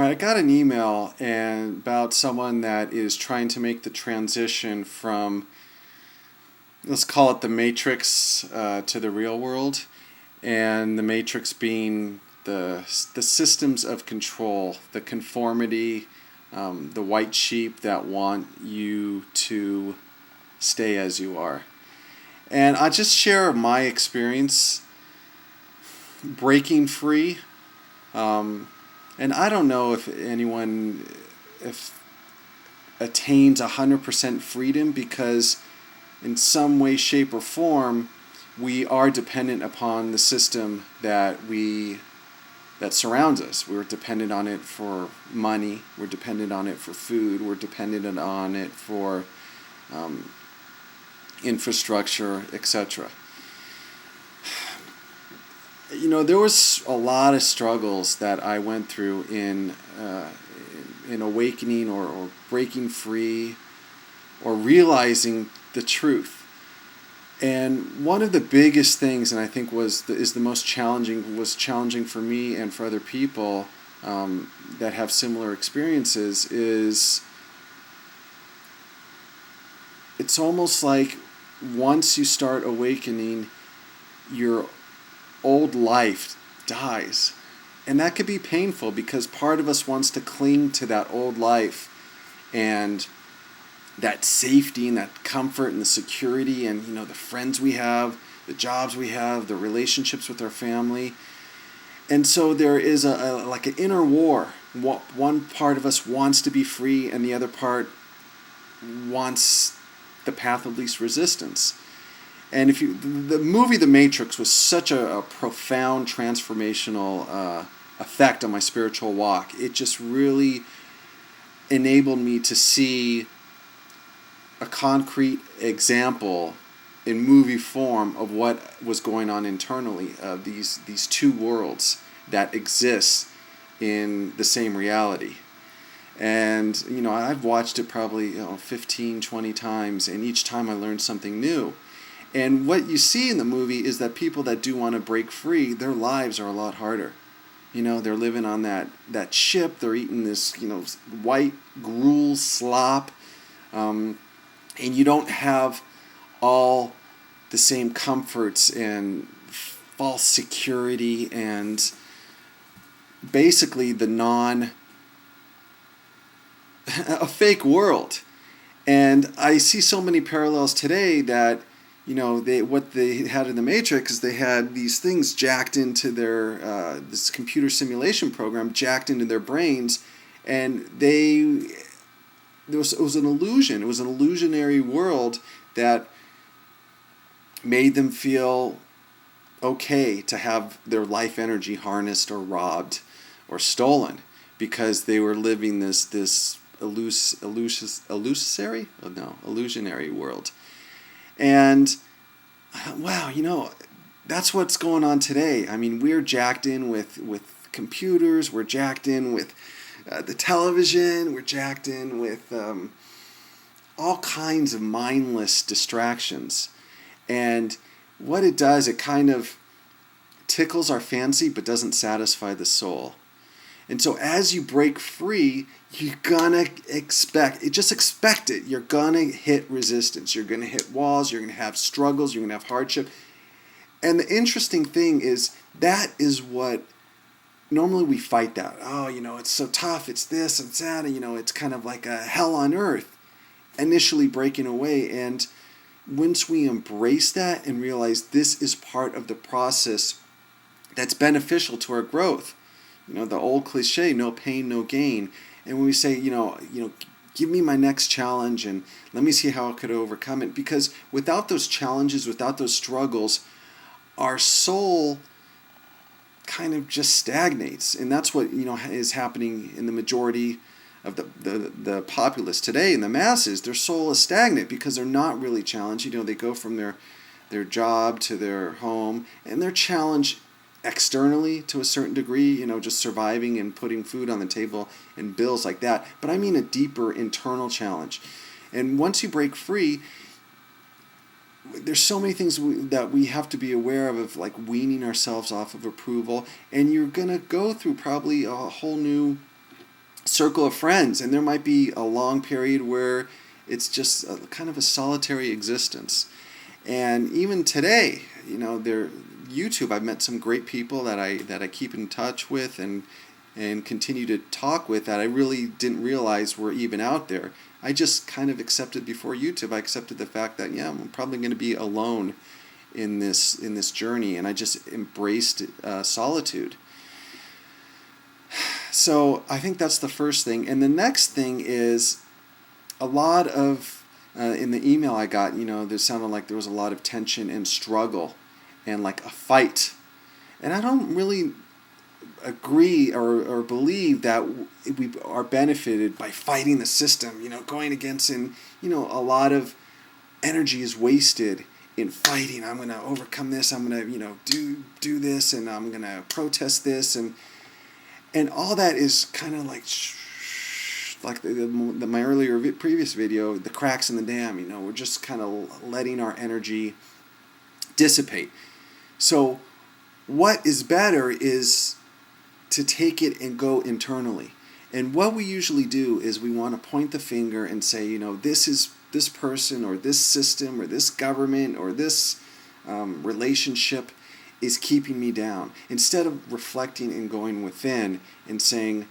right, I got an email and about someone that is trying to make the transition from, let's call it the Matrix, to the real world, and the Matrix being the systems of control, the conformity, the white sheep that want you to stay as you are. And I'll just share my experience breaking free. And I don't know if anyone if attains 100% freedom, because in some way, shape, or form, we are dependent upon the system that surrounds us. We're dependent on it for money. We're dependent on it for food. We're dependent on it for infrastructure, etc. There was a lot of struggles that I went through in awakening or breaking free or realizing the truth. And one of the biggest things, and I think is the most challenging, was challenging for me and for other people that have similar experiences, is it's almost like once you start awakening, your old life dies. And that could be painful, because part of us wants to cling to that old life and that safety and that comfort and the security and the friends we have, the jobs we have, the relationships with our family. And so there is like an inner war. One part of us wants to be free, and the other part wants the path of least resistance. And the movie The Matrix was such a profound transformational effect on my spiritual walk. It just really enabled me to see a concrete example in movie form of what was going on internally, of these two worlds that exist in the same reality. And I've watched it probably 15, 20 times, and each time I learned something new. And what you see in the movie is that people that do want to break free, their lives are a lot harder. They're living on that ship. They're eating this, white gruel slop. And you don't have all the same comforts and false security and basically a fake world. And I see so many parallels today that what they had in the Matrix is they had these things jacked into their this computer simulation program jacked into their brains, and it was an illusion. It was an illusionary world that made them feel okay to have their life energy harnessed or robbed or stolen, because they were living this illusionary world. And wow, that's what's going on today. I mean, we're jacked in with computers. We're jacked in with the television. We're jacked in with all kinds of mindless distractions. And what it does, it kind of tickles our fancy but doesn't satisfy the soul. And so as you break free, you're gonna expect it. You're gonna hit resistance. You're gonna hit walls. You're gonna have struggles. You're gonna have hardship. And the interesting thing is that is what normally we fight that. Oh, it's so tough. It's this and that. And, it's kind of like a hell on earth initially breaking away. And once we embrace that and realize this is part of the process that's beneficial to our growth, the old cliche, no pain, no gain. And when we say, give me my next challenge and let me see how I could overcome it. Because without those challenges, without those struggles, our soul kind of just stagnates. And that's what, is happening in the majority of the populace today, in the masses. Their soul is stagnant because they're not really challenged. They go from their job to their home, and they're challenged externally to a certain degree, just surviving and putting food on the table and bills like that. But I mean a deeper internal challenge. And once you break free, there's so many things that we have to be aware of like weaning ourselves off of approval. And you're going to go through probably a whole new circle of friends, and there might be a long period where it's just kind of a solitary existence. And even today, YouTube, I've met some great people that I keep in touch with and continue to talk with that I really didn't realize were even out there. I just kind of accepted before YouTube. I accepted the fact that I'm probably going to be alone in this journey, and I just embraced solitude. So I think that's the first thing. And the next thing is a lot of, in the email I got, there sounded like there was a lot of tension and struggle and like a fight. And I don't really agree or believe that we are benefited by fighting the system, going against, and, a lot of energy is wasted in fighting. I'm going to overcome this. I'm going to, do this, and I'm going to protest this. And all that is kind of like my previous video, the cracks in the dam. We're just kind of letting our energy dissipate. So what is better is to take it and go internally. And what we usually do is we want to point the finger and say, this is this person or this system or this government or this relationship is keeping me down, instead of reflecting and going within and saying,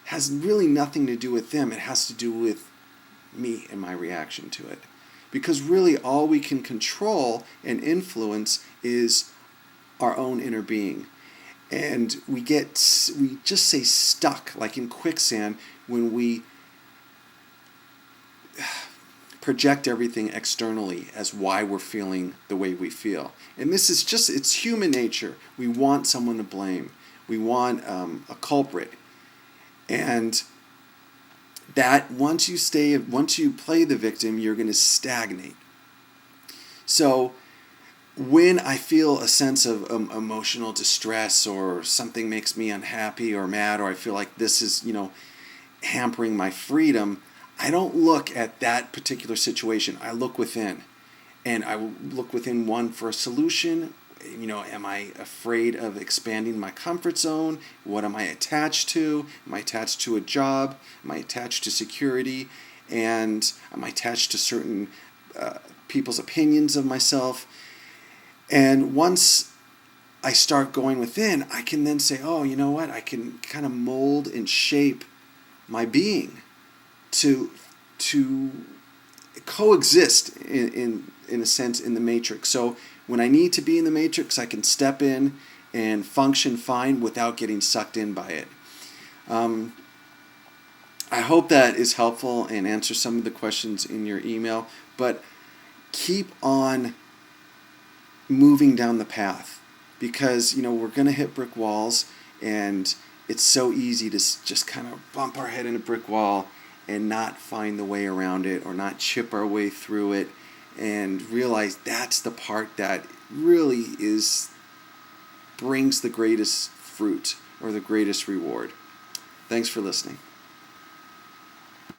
has really nothing to do with them. It has to do with me and my reaction to it. Because really all we can control and influence is our own inner being. And we just say stuck, like in quicksand, when we project everything externally as why we're feeling the way we feel. And this is it's human nature. We want someone to blame. We want a culprit. And that once you play the victim, you're going to stagnate. So when I feel a sense of emotional distress, or something makes me unhappy or mad, or I feel like this is, hampering my freedom, I don't look at that particular situation. I look within. And I will look within, one, for a solution. Am I afraid of expanding my comfort zone? What am I attached to? Am I attached to a job? Am I attached to security? And am I attached to certain people's opinions of myself? And once I start going within, I can then say, oh, you know what? I can kind of mold and shape my being to coexist in a sense in the matrix. So when I need to be in the matrix, I can step in and function fine without getting sucked in by it. I hope that is helpful and answers some of the questions in your email, but keep on moving down the path, because we're going to hit brick walls, and it's so easy to just kind of bump our head in a brick wall and not find the way around it, or not chip our way through it, and realize that's the part that really brings the greatest fruit or the greatest reward. Thanks for listening.